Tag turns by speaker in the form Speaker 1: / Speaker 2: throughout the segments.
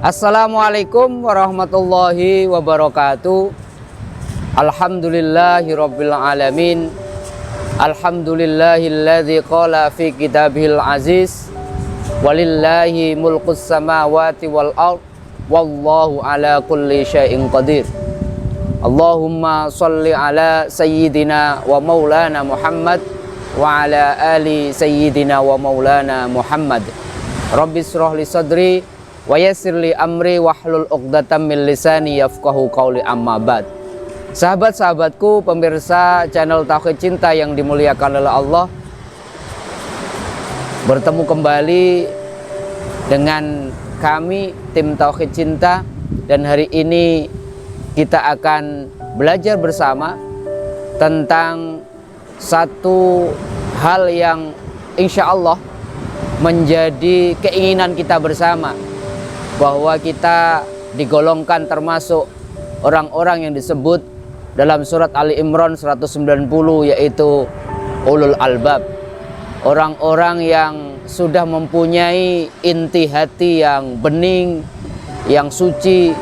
Speaker 1: Assalamualaikum warahmatullahi wabarakatuh. Alhamdulillahirabbil alamin. Alhamdulillahilladzi qala fi kitabihil aziz. Walillahi mulkus samawati wal ard. Wallahu ala kulli syai'in qadir. Allahumma sholli ala sayyidina wa maulana Muhammad wa ala ali sayyidina wa maulana Muhammad. Rabbi shrah li sadri wa yassir li amri wahlul 'uqdatam min lisani yafqahu qawli, amma ba'd. Sahabat-sahabatku, pemirsa channel Tauhid Cinta yang dimuliakan oleh Allah, bertemu kembali dengan kami tim Tauhid Cinta, dan hari ini kita akan belajar bersama tentang satu hal yang insya Allah menjadi keinginan kita bersama, bahwa kita digolongkan termasuk orang-orang yang disebut dalam surat Ali Imran 190, yaitu ulul albab, orang-orang yang sudah mempunyai inti hati yang bening, yang suci,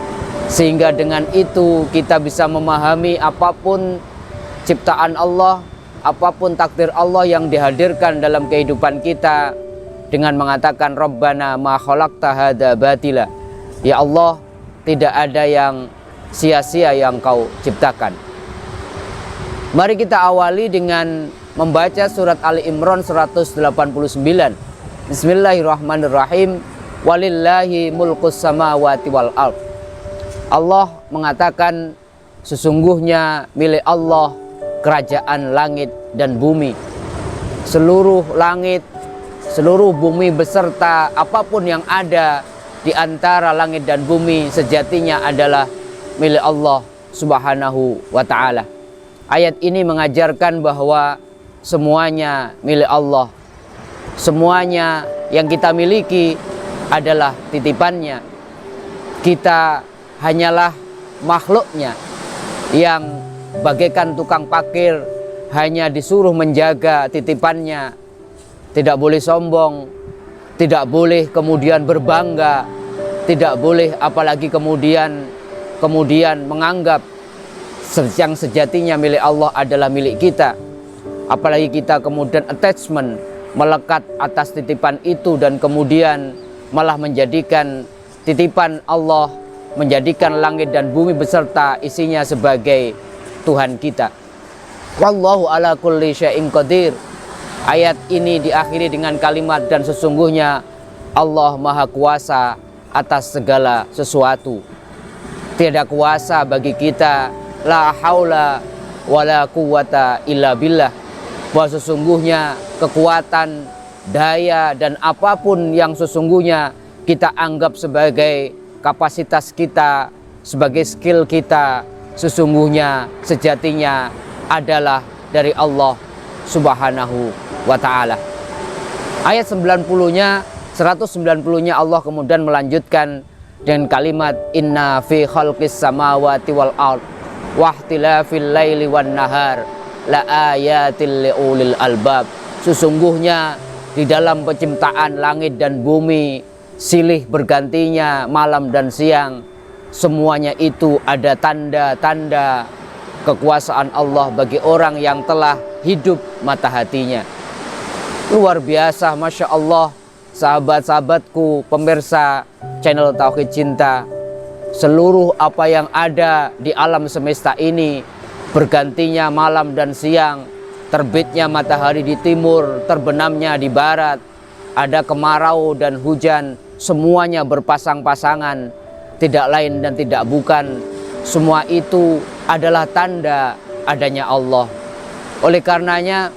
Speaker 1: sehingga dengan itu kita bisa memahami apapun ciptaan Allah, apapun takdir Allah yang dihadirkan dalam kehidupan kita, dengan mengatakan Rabbana ma khalaqta hadza batila. Ya Allah, tidak ada yang sia-sia yang Kau ciptakan. Mari kita awali dengan membaca surat Ali Imran 189. Bismillahirrahmanirrahim. Walillahi mulkus samawati wal ard. Allah mengatakan, sesungguhnya milik Allah kerajaan langit dan bumi. Seluruh langit, seluruh bumi beserta apapun yang ada di antara langit dan bumi sejatinya adalah milik Allah Subhanahu wa ta'ala. Ayat ini mengajarkan bahwa semuanya milik Allah. Semuanya yang kita miliki adalah titipannya. Kita hanyalah makhluknya yang bagaikan tukang parkir, hanya disuruh menjaga titipannya. Tidak boleh sombong, tidak boleh kemudian berbangga, tidak boleh apalagi kemudian menganggap yang sejatinya milik Allah adalah milik kita. Apalagi kita kemudian attachment, melekat atas titipan itu, dan kemudian malah menjadikan titipan Allah, menjadikan langit dan bumi beserta isinya sebagai Tuhan kita. Wallahu ala kulli syai'in qadir. Ayat ini diakhiri dengan kalimat, dan sesungguhnya Allah Maha Kuasa atas segala sesuatu. Tiada kuasa bagi kita, la haula wala quwata illa billah, bahwa sesungguhnya kekuatan, daya, dan apapun yang sesungguhnya kita anggap sebagai kapasitas kita, sebagai skill kita, sesungguhnya sejatinya adalah dari Allah Subhanahu wa ta'ala. Ayat 190-nya Allah kemudian melanjutkan dengan kalimat inna fi khalqis samawati wal ard wa ikhtilafil laili wan nahar la ayatil liulil albab. Sesungguhnya di dalam penciptaan langit dan bumi, silih bergantinya malam dan siang, semuanya itu ada tanda-tanda kekuasaan Allah bagi orang yang telah hidup mata hatinya. Luar biasa, Masya Allah, sahabat-sahabatku, pemirsa channel Tauhid Cinta. Seluruh apa yang ada di alam semesta ini, bergantinya malam dan siang, terbitnya matahari di timur, terbenamnya di barat, ada kemarau dan hujan, semuanya berpasang-pasangan, tidak lain dan tidak bukan. Semua itu adalah tanda adanya Allah. Oleh karenanya,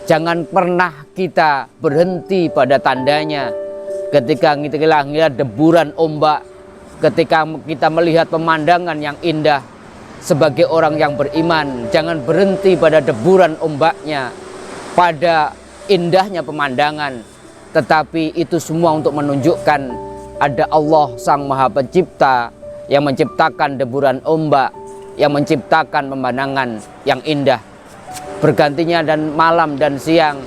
Speaker 1: jangan pernah kita berhenti pada tandanya. Ketika kita melihat deburan ombak, ketika kita melihat pemandangan yang indah, sebagai orang yang beriman, jangan berhenti pada deburan ombaknya, pada indahnya pemandangan, tetapi itu semua untuk menunjukkan ada Allah Sang Maha Pencipta yang menciptakan deburan ombak, yang menciptakan pemandangan yang indah. Bergantinya dan malam dan siang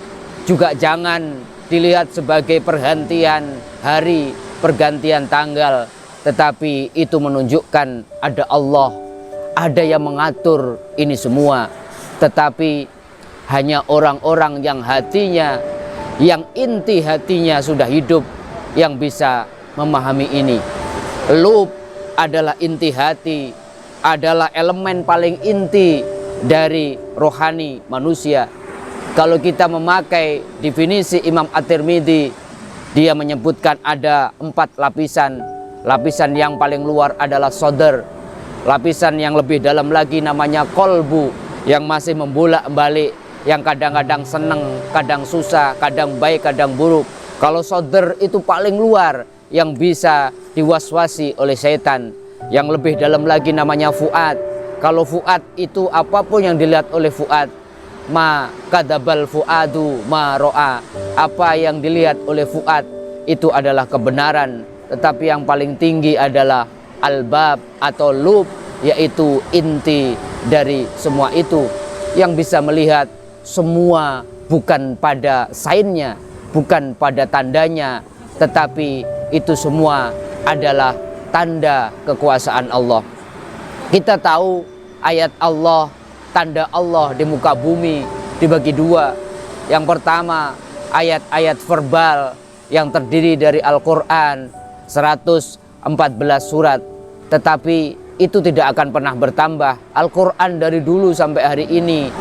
Speaker 1: juga jangan dilihat sebagai pergantian hari, pergantian tanggal, tetapi itu menunjukkan ada Allah, ada yang mengatur ini semua. Tetapi hanya orang-orang yang hatinya, yang inti hatinya sudah hidup, yang bisa memahami ini. Lub adalah inti hati, adalah elemen paling inti dari rohani manusia. Kalau kita memakai definisi Imam At-Tirmidzi, dia menyebutkan ada 4 lapisan. Lapisan yang paling luar adalah sodar. Lapisan yang lebih dalam lagi namanya kolbu, yang masih membolak-balik, yang kadang-kadang seneng, kadang susah, kadang baik, kadang buruk. Kalau sodar itu paling luar, yang bisa diwaswasi oleh setan. Yang lebih dalam lagi namanya fuad. Kalau fuad itu apapun yang dilihat oleh fuad, ma kadabal fuadu ma ro'a, apa yang dilihat oleh fuad itu adalah kebenaran. Tetapi yang paling tinggi adalah albab atau lub, yaitu inti dari semua itu, yang bisa melihat semua bukan pada sainnya, bukan pada tandanya, tetapi itu semua adalah tanda kekuasaan Allah. Kita tahu ayat Allah, tanda Allah di muka bumi dibagi 2. Yang pertama ayat-ayat verbal yang terdiri dari Al-Quran 114 surat, tetapi itu tidak akan pernah bertambah. Al-Quran dari dulu sampai hari ini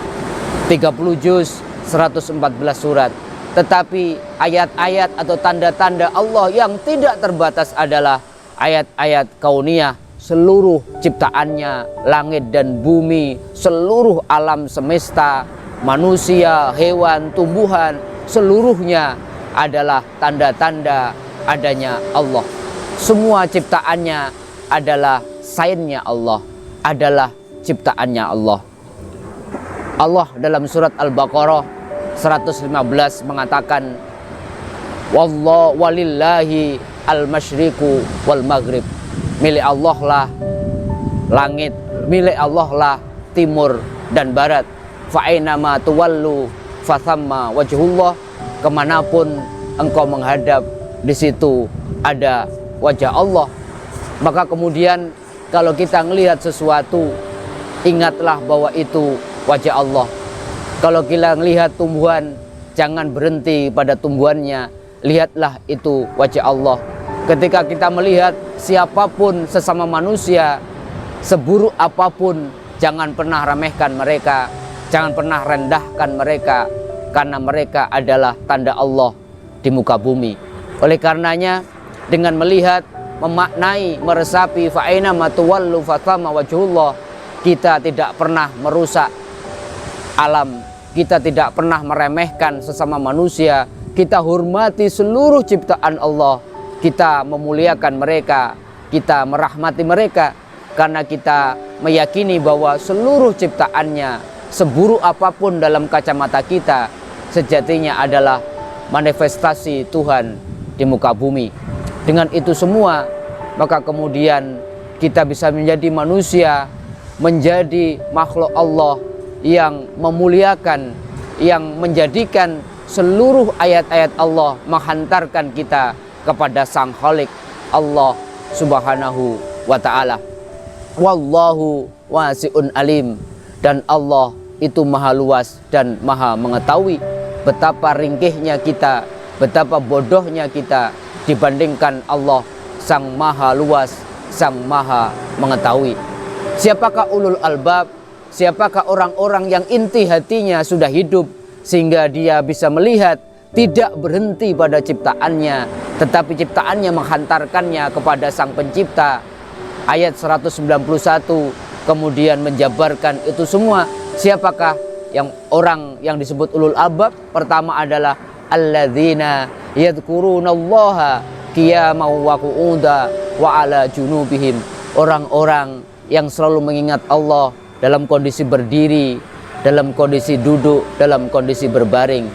Speaker 1: 30 juz 114 surat. Tetapi ayat-ayat atau tanda-tanda Allah yang tidak terbatas adalah ayat-ayat kauniyah, seluruh ciptaannya, langit dan bumi, seluruh alam semesta, manusia, hewan, tumbuhan, seluruhnya adalah tanda-tanda adanya Allah. Semua ciptaannya adalah sainnya Allah, adalah ciptaannya Allah. Allah dalam surat Al-Baqarah 115 mengatakan, wallahu walillahi al-masyriqu wal maghrib. Milik Allah lah langit, milik Allah lah timur dan barat. Fa'ainama tuwallu fathamma wajhullah. Kemanapun engkau menghadap, di situ ada wajah Allah. Maka kemudian kalau kita melihat sesuatu, ingatlah bahwa itu wajah Allah. Kalau kita melihat tumbuhan, jangan berhenti pada tumbuhannya, lihatlah itu wajah Allah. Ketika kita melihat siapapun sesama manusia, seburuk apapun, jangan pernah remehkan mereka, jangan pernah rendahkan mereka, karena mereka adalah tanda Allah di muka bumi. Oleh karenanya, dengan melihat, memaknai, meresapi fa'aina matuwallu fathamma wajhullah, kita tidak pernah merusak alam, kita tidak pernah meremehkan sesama manusia, kita hormati seluruh ciptaan Allah, kita memuliakan mereka, kita merahmati mereka, karena kita meyakini bahwa seluruh ciptaannya, seburuk apapun dalam kacamata kita, sejatinya adalah manifestasi Tuhan di muka bumi. Dengan itu semua, maka kemudian kita bisa menjadi manusia, menjadi makhluk Allah yang memuliakan, yang menjadikan seluruh ayat-ayat Allah menghantarkan kita kepada Sang Khalik, Allah Subhanahu wa ta'ala. Wallahu wasi'un alim. Dan Allah itu maha luas dan maha mengetahui. Betapa ringkihnya kita, betapa bodohnya kita dibandingkan Allah Sang maha luas, Sang maha mengetahui. Siapakah ulul albab? Siapakah orang-orang yang inti hatinya sudah hidup, sehingga dia bisa melihat, tidak berhenti pada ciptaannya, tetapi ciptaannya menghantarkannya kepada Sang Pencipta. Ayat 191 kemudian menjabarkan itu semua. Siapakah yang orang yang disebut ulul albab? Pertama adalah alladzina yadhkurunallaha qiyaman wa qu'udan wa ala junubihim. Orang-orang yang selalu mengingat Allah dalam kondisi berdiri, dalam kondisi duduk, dalam kondisi berbaring.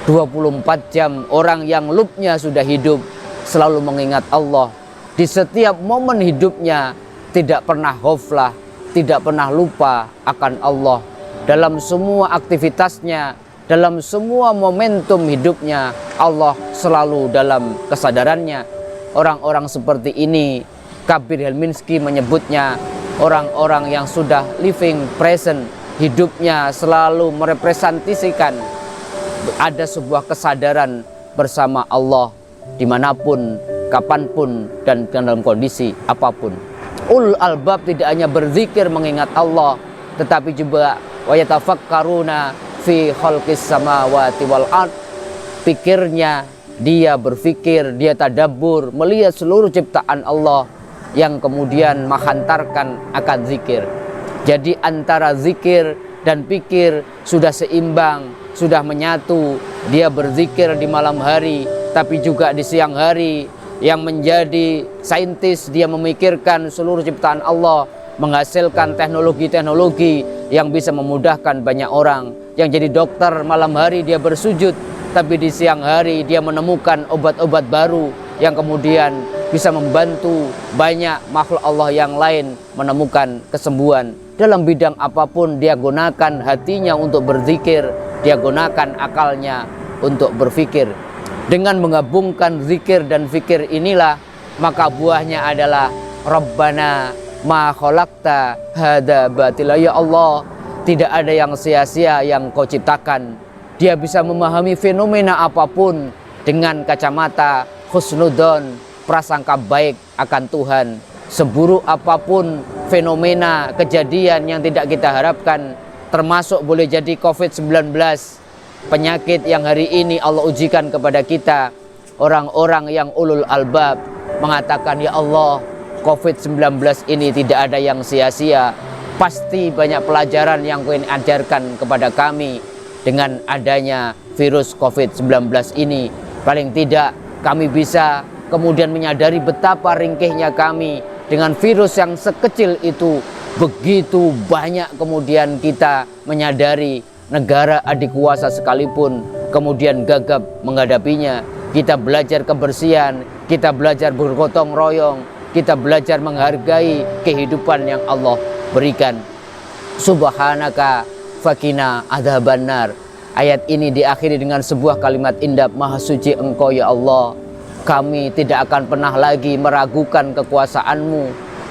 Speaker 1: 24 jam orang yang lubnya sudah hidup selalu mengingat Allah. Di setiap momen hidupnya tidak pernah ghaflah, tidak pernah lupa akan Allah. Dalam semua aktivitasnya, dalam semua momentum hidupnya, Allah selalu dalam kesadarannya. Orang-orang seperti ini Kabir Helminski menyebutnya orang-orang yang sudah living present, hidupnya selalu merepresentasikan ada sebuah kesadaran bersama Allah dimanapun, kapanpun, dan dalam kondisi apapun. Ulul albab tidak hanya berzikir mengingat Allah, tetapi juga wa yatafakkaruna fi khalqis samawati wal ard. Pikirnya, dia berfikir, dia tadabbur, melihat seluruh ciptaan Allah yang kemudian menghantarkan akan zikir. Jadi antara zikir dan pikir sudah seimbang, sudah menyatu. Dia berzikir di malam hari, tapi juga di siang hari. Yang menjadi saintis, dia memikirkan seluruh ciptaan Allah, menghasilkan teknologi-teknologi yang bisa memudahkan banyak orang. Yang jadi dokter malam hari dia bersujud, tapi di siang hari dia menemukan obat-obat baru yang kemudian bisa membantu banyak makhluk Allah yang lain menemukan kesembuhan. Dalam bidang apapun dia gunakan hatinya untuk berzikir, dia gunakan akalnya untuk berfikir. Dengan menggabungkan zikir dan fikir inilah, maka buahnya adalah Rabbana ma khalaqta hadza batila. Ya Allah, tidak ada yang sia-sia yang Kau ciptakan. Dia bisa memahami fenomena apapun dengan kacamata husnudzon, prasangka baik akan Tuhan. Seburuk apapun fenomena kejadian yang tidak kita harapkan, termasuk boleh jadi COVID-19, penyakit yang hari ini Allah ujikan kepada kita. Orang-orang yang ulul albab mengatakan, ya Allah, COVID-19 ini tidak ada yang sia-sia. Pasti banyak pelajaran yang Kau ajarkan kepada kami dengan adanya virus COVID-19 ini. Paling tidak kami bisa kemudian menyadari betapa ringkihnya kami dengan virus yang sekecil itu. Begitu banyak kemudian kita menyadari negara adik kuasa sekalipun kemudian gagap menghadapinya. Kita belajar kebersihan, kita belajar bergotong royong, kita belajar menghargai kehidupan yang Allah berikan. Subhanaka fakina adzabannar. Ayat ini diakhiri dengan sebuah kalimat indah, Maha suci Engkau ya Allah. Kami tidak akan pernah lagi meragukan kekuasaan-Mu.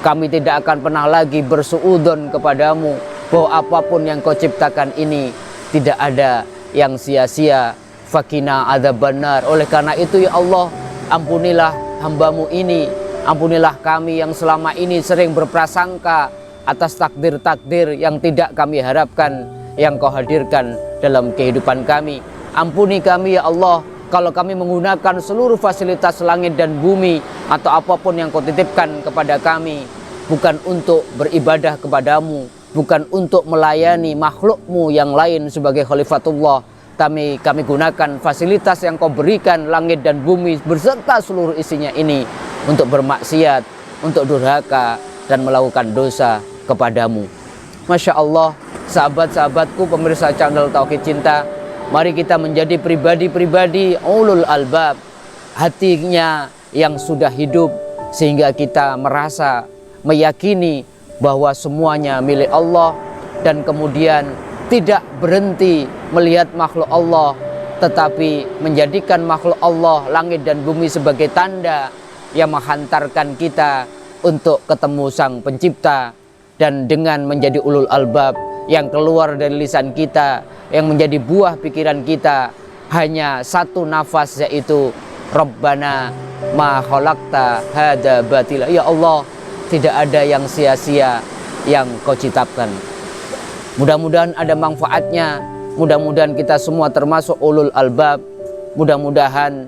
Speaker 1: Kami tidak akan pernah lagi bersuudzon kepadamu, bahwa apapun yang Kau ciptakan ini tidak ada yang sia-sia. Fakina adzabannar. Oleh karena itu ya Allah, ampunilah hamba-Mu ini, ampunilah kami yang selama ini sering berprasangka atas takdir-takdir yang tidak kami harapkan, yang Kau hadirkan dalam kehidupan kami. Ampuni kami ya Allah, kalau kami menggunakan seluruh fasilitas langit dan bumi atau apapun yang Kau titipkan kepada kami bukan untuk beribadah kepadamu, bukan untuk melayani makhluk-Mu yang lain sebagai khalifatullah. Kami gunakan fasilitas yang Kau berikan, langit dan bumi berserta seluruh isinya ini, untuk bermaksiat, untuk durhaka dan melakukan dosa kepadamu. Masya Allah, sahabat-sahabatku pemirsa channel Tauhid Cinta, mari kita menjadi pribadi-pribadi ulul albab, hatinya yang sudah hidup, sehingga kita merasa meyakini bahwa semuanya milik Allah, dan kemudian tidak berhenti melihat makhluk Allah, tetapi menjadikan makhluk Allah, langit dan bumi sebagai tanda yang menghantarkan kita untuk ketemu Sang Pencipta. Dan dengan menjadi ulul albab, yang keluar dari lisan kita, yang menjadi buah pikiran kita, hanya satu nafas, yaitu Rabbana ma khalaqta hadza batila. Ya Allah, tidak ada yang sia-sia yang Kau ciptakan. Mudah-mudahan ada manfaatnya. Mudah-mudahan kita semua termasuk ulul albab. Mudah-mudahan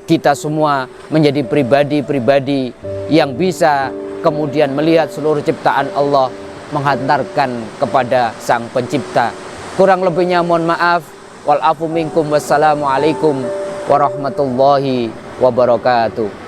Speaker 1: kita semua menjadi pribadi-pribadi yang bisa kemudian melihat seluruh ciptaan Allah, menghantarkan kepada Sang Pencipta. Kurang lebihnya mohon maaf. Wal afu minkum. Wassalamualaikum warahmatullahi wabarakatuh.